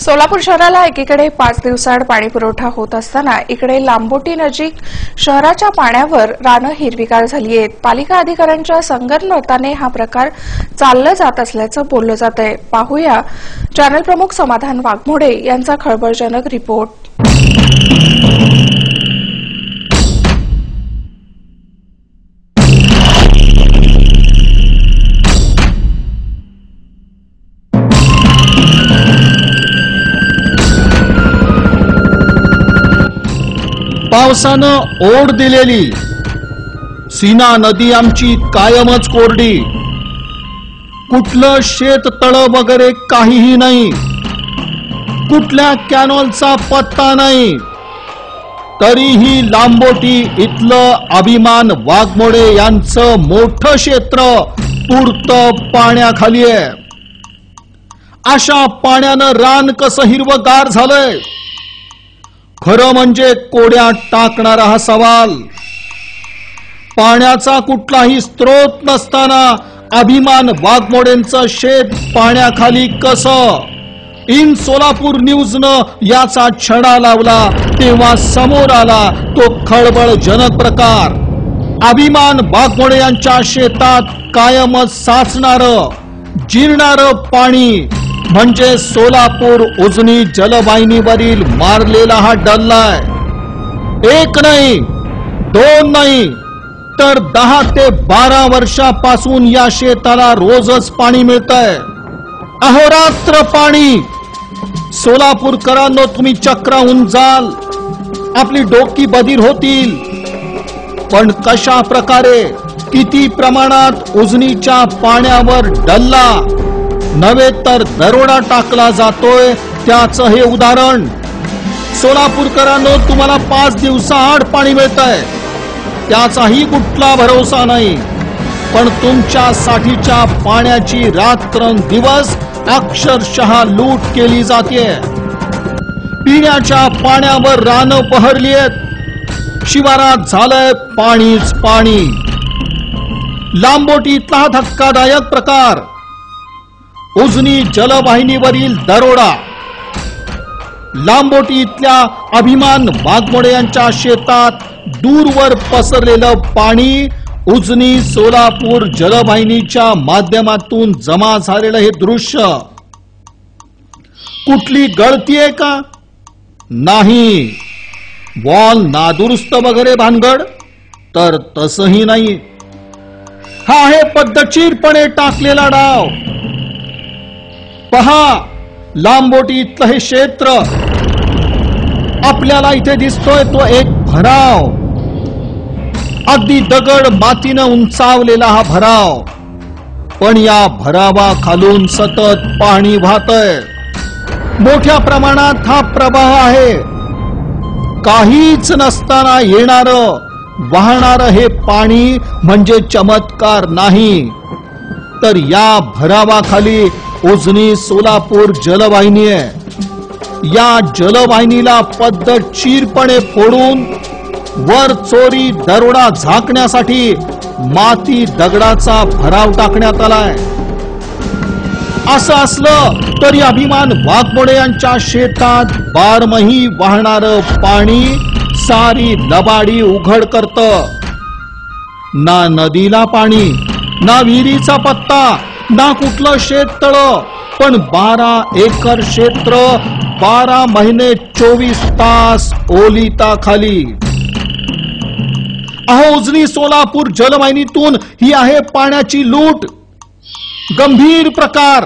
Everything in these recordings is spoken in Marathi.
सोलापूर शहराला एकीकडे 5 दिवसाआड पाणी पुरवठा होत असताना इकडे लांबोटी नजीक शहराच्या पाण्यावर रानं हिरवीगार झाली आहेत। पालिका अधिकाऱ्यांच्या संगनमताने हा प्रकार चालला जात असल्याचं बोललं जात आहे। पाहूया चॅनल प्रमुख समाधान वाघमोडे यांचा खळबळजनक रिपोर्ट। पावसानं ओढ दिलेली सीना नदी आमची कायमच कोरडी। कुठलं शेत तळ वगैरे काहीही नाही, कुठल्या कॅनॉलचा पत्ता नाही, तरीही लांबोटी इथलं अभिमान वाघमोडे यांचं मोठं क्षेत्र पुरतं पाण्याखाली आहे। अशा पाण्यानं रान कसं हिरवगार झालंय? खरं म्हणजे कोड्यात टाकणारा हा सवाल। पाण्याचा कुठलाही स्रोत नसताना अभिमान वाघमोडेंचं शेत पाण्याखाली कसं? इन सोलापूर न्यूजनं याचा छडा लावला तेव्हा समोर आला तो खळबळजनक प्रकार। अभिमान वाघमोडे यांच्या शेतात कायमच साचणारं जिरणारं पाणी म्हणजे सोलापूर उजनी जलवाहिनीवरील मारलेला हा डल्ला आहे। एक नाही, दोन नाही, तर 10 ते 12 वर्षापासून या शेताला रोजच पाणी मिळतंय। अहोरात्र पाणी। सोलापूरकरांनो, तुम्ही चक्रावून जाल, आपली डोकी बधीर होतील। पण कशा प्रकारे, किती प्रमाणात उजनीच्या पाण्यावर डल्ला नव्हे तर दरोडा टाकला जातोय त्याचं हे उदाहरण। सोलापूरकरांनो, तुम्हाला 5 दिवसाआड पाणी मिळतंय, त्याचाही कुठला भरोसा नाही, पण तुमच्या साठीच्या पाण्याची रात्रंदिवस अक्षरशः लूट केली जाते। पिण्याच्या पाण्यावर रानं बहरली आहेत, शिवारात झालंय पाणीच पाणी। लांबोटीतला हा धक्कादायक प्रकार, उजनी जलवाहिनीवरील दरोडा। लांबोटी इथल्या अभिमान वाघमोडे यांच्या शेतात दूरवर पसरलेलं पाणी उजनी सोलापूर जलवाहिनीच्या माध्यमातून जमा झालेलं हे दृश्य कुठली गळती आहे का? नाही। वॉल नादुरुस्त वगैरे भानगड तर तसंही नाही। हा आहे पद्धतशीरपणे टाकलेला डाव। पहा, लांबोटी इथलं हे क्षेत्र आपल्याला इथे दिसतोय तो एक भराव, अगदी दगड मातीनं उंचावलेला हा भराव। पण या भरावाखालून सतत पाणी वाहतंय, मोठ्या प्रमाणात हा प्रवाह आहे। काहीच नसताना येणारं वाहणारं हे पाणी म्हणजे चमत्कार नाही, तर या भरावाखाली उजनी सोलापूर जलवाहिनी आहे। या जलवाहिनीला पद्धतशीरपणे फोडून वर चोरी दरोडा झाकण्यासाठी माती दगडाचा भराव टाकण्यात आलाय। असं असलं तरी अभिमान वाघमोडे यांच्या शेतात बारमही वाहणारं पाणी सारी लबाडी उघड करतं। ना नदीला पाणी, ना विहिरीचा पत्ता, ना कुठलं शेततळ, पण 12 एकर क्षेत्र 12 महिने 24 तास ओलिताखाली। अहो, उजनी सोलापूर जलवाहिनीतून ही आहे पाण्याची लूट। गंभीर प्रकार।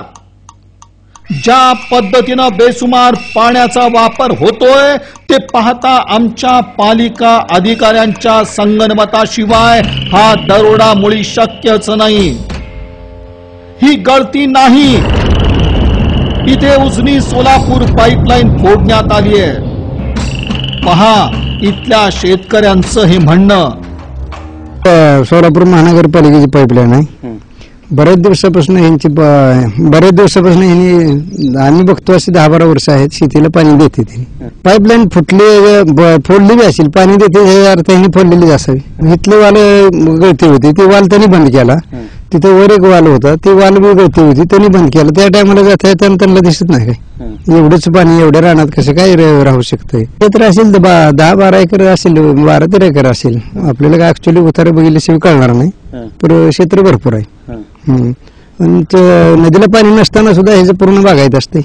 ज्या पद्धतीनं बेसुमार पाण्याचा वापर होतोय ते पाहता आमच्या पालिका अधिकाऱ्यांच्या संगनमताशिवाय हा दरोडा मुळी शक्यच नाही। ही गळती नाही, इथे उजनी सोलापूर पाईपलाईन फोडण्यात आली आहे। पहा इथल्या शेतकऱ्यांचं हे म्हणणं। सोलापूर महानगरपालिकेची पाईपलाईन आहे। बरेच दिवसापासून आम्ही बघतो असे 10-12 वर्ष आहेत शेतीला पाणी देते। पाईपलाईन फोडली बी असेल, पाणी देते हे अर्थ फोडलेली असावी। इथले वाल गळती होती, ती वाल त्यांनी बंद केला। तिथं वर एक वाल होता, ती वाल बी गळती होती, त्यांनी बंद केलं. त्या टायमाला जाता येताना त्यांना दिसत नाही काय एवढंच पाणी एवढ्या रानात कसं काय राहू शकतंय. ते तर असेल 10-12 एकर असेल, 12-13 एकर असेल. आपल्याला काय ऍक्च्युअली उतारे बघितल्याशिवाय कळणार नाही, पण क्षेत्र भरपूर आहे. नदीला पाणी नसताना सुद्धा ह्याचं पूर्ण बागायत असते.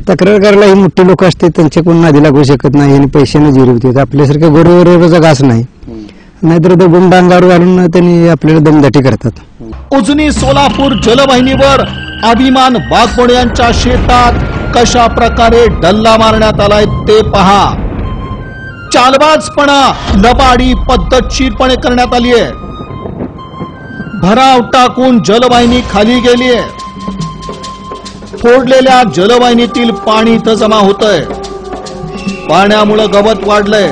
तक्रार करायला ही मोठी लोक असते, त्यांच्या कोण नदी लागू शकत नाही आणि पैशाने जिरवतात. आपल्यासारख्या गोरगरिबाचा घास नाही, नाहीतर तो गुंड अंगावर घालून त्यांनी आपल्याला दमदाटी करतात. उजनी सोलापूर जलवाहिनीवर अभिमान वाघमोडे यांच्या शेतात कशा प्रकारे डल्ला मारण्यात आलाय ते पहा. चालबाजपणा लबाडी पद्धतशीरपणे करण्यात आली आहे. भराव टाकून जलवाहिनी खाली गेलीये. फोडलेल्या जलवाहिनीतील पाणी इथं जमा होतंय. पाण्यामुळे गवत वाढलंय,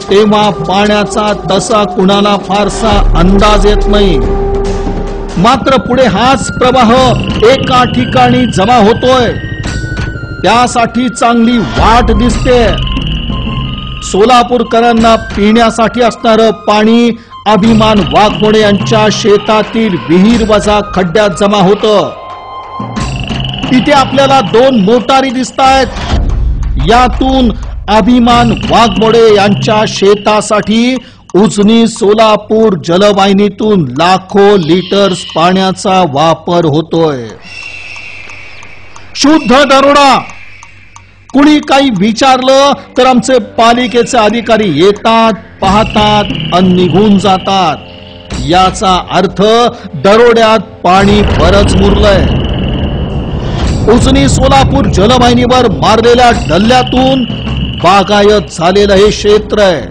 तेव्हा पाण्याचा तसा कुणाला फारसा अंदाज येत नाही. मात्र पुढे हाच प्रवाह एका ठिकाणी जमा होतोय, त्यासाठी चांगली वाट दिसते. सोलापूरकरांना पिण्यासाठी असणारं पाणी अभिमान वाघमोडे यांच्या शेतातील विहीर वजा खड्ड्यात जमा होतं. तिथे आपल्याला 2 मोटारी दिसतायत. यातून अभिमान वाघमोडे यांच्या शेतासाठी उजनी सोलापूर जलवाहिनीतून लाखो लिटर्स पाण्याचा वापर होतोय. शुद्ध दरोडा. कुणी काही विचारलं तर आमचे पालिकेचे अधिकारी येतात, पाहतात आणि निघून जातात. याचा अर्थ दरोड्यात पाणी बरंच मुरलंय. उजनी सोलापूर जलवाहिनीवर मारलेल्या डल्ल्यातून बागायत झालेलं हे क्षेत्र आहे.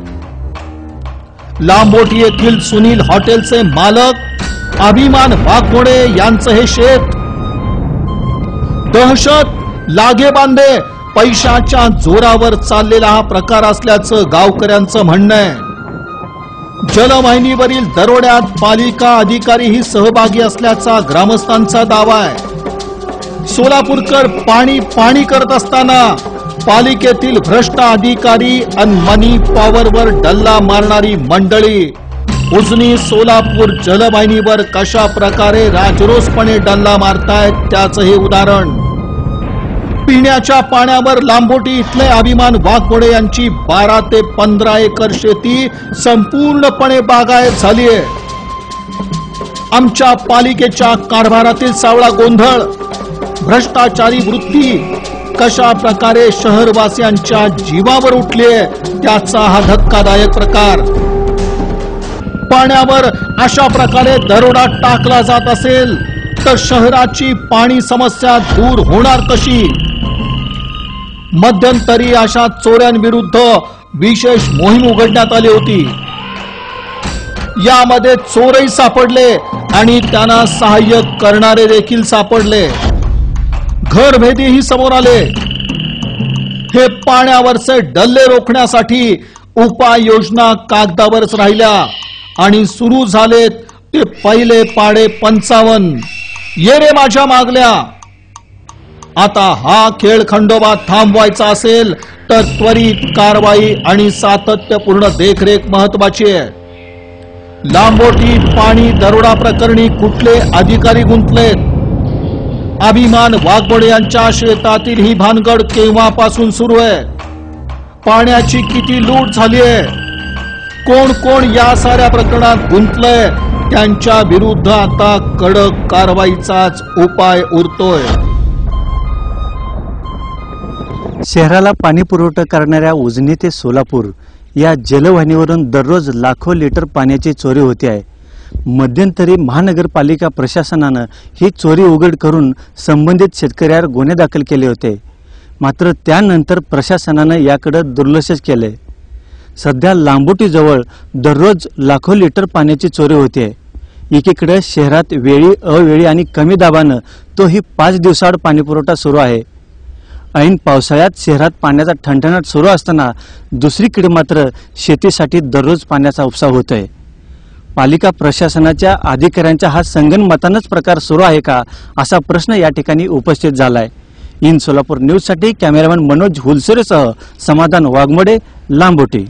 लांबोटी येथील सुनील हॉटेलचे मालक अभिमान वाघमोडे यांचं हे शेत. दहशत, लागेबांधे, पैशाच्या जोरावर चाललेला हा प्रकार असल्याचं गावकऱ्यांचं म्हणणं आहे. जलवाहिनीवरील दरोड्यात पालिका अधिकारीही सहभागी असल्याचा ग्रामस्थांचा दावा आहे. सोलापूरकर पाणी पाणी करत असताना पालिकेतील भ्रष्ट अधिकारी आणि मनी पॉवरवर डल्ला मारणारी मंडळी उजनी सोलापूर जलवाहिनीवर कशा प्रकारे राजरोसपणे डल्ला मारतायत त्याचं हे उदाहरण. पिण्याच्या पाण्यावर लांबोटी इथले अभिमान वाघमोडे यांची 12 ते 15 एकर शेती संपूर्णपणे बागायत झाली आहे. आमच्या पालिकेच्या कारभारातील सावळा गोंधळ, भ्रष्टाचारी वृत्ती कशा प्रकारे शहरवासियांच्या जीवावर उठलीये त्याचा हा धक्कादायक प्रकार. पाण्यावर अशा प्रकारे दरोडा टाकला जात असेल तर शहराची पाणी समस्या दूर होणार कशी? मध्यंतरी अशा चोऱ्यांविरुद्ध विशेष मोहीम उघडण्यात आली होती. यामध्ये चोरही सापडले आणि त्यांना सहाय्य करणारे देखील सापडले. घरभेदीही समोर आले. हे पाण्यावरचे डल्ले रोखण्यासाठी उपाययोजना कागदावरच राहिल्या आणि सुरू झालेत ते पहिले पाडे 55. ये रे माझ्या मागल्या. आता हा खेळ खंडोबा थांबवायचा असेल तर त्वरित कारवाई आणि सातत्यपूर्ण देखरेख महत्वाची आहे. लांबोटी पाणी दरोडा प्रकरणी कुठले अधिकारी गुंतलेत? अभिमान वाघमोडे यांच्या शेतातील ही भानगड केव्हापासून सुरू आहे? पाण्याची किती लूट झाली आहे? कोण कोण या साऱ्या प्रकरणात गुंतलंय? त्यांच्या विरुद्ध आता कडक कारवाईचाच उपाय उरतोय. शहराला पाणी पुरवठा करणाऱ्या उजनी ते सोलापूर या जलवाहिनीवरून दररोज लाखो लिटर पाण्याची चोरी होते आहे. मध्यंतरी महानगरपालिका प्रशासनानं ही चोरी उघड करून संबंधित शेतकऱ्यावर गुन्हे दाखल केले होते. मात्र त्यानंतर प्रशासनानं याकडे दुर्लक्ष केले. सध्या लांबोटीजवळ दररोज लाखो लिटर पाण्याची चोरी होते. एकीकडे शहरात वेळी अवेळी आणि कमी दाबानं तोही 5 दिवसाआड पाणीपुरवठा सुरू आहे. ऐन पावसाळ्यात शहरात पाण्याचा ठणठणाट सुरू असताना दुसरीकडे मात्र शेतीसाठी दररोज पाण्याचा उपसा होतोय. पालिका प्रशासनाच्या अधिकाऱ्यांच्या हा संगनमतानच प्रकार सुरू आहे का असा प्रश्न या ठिकाणी उपस्थित झालाय. इन सोलापूर न्यूजसाठी कॅमेरामॅन मनोज हुलसुरेसह समाधान वाघमोडे, लांबोटी.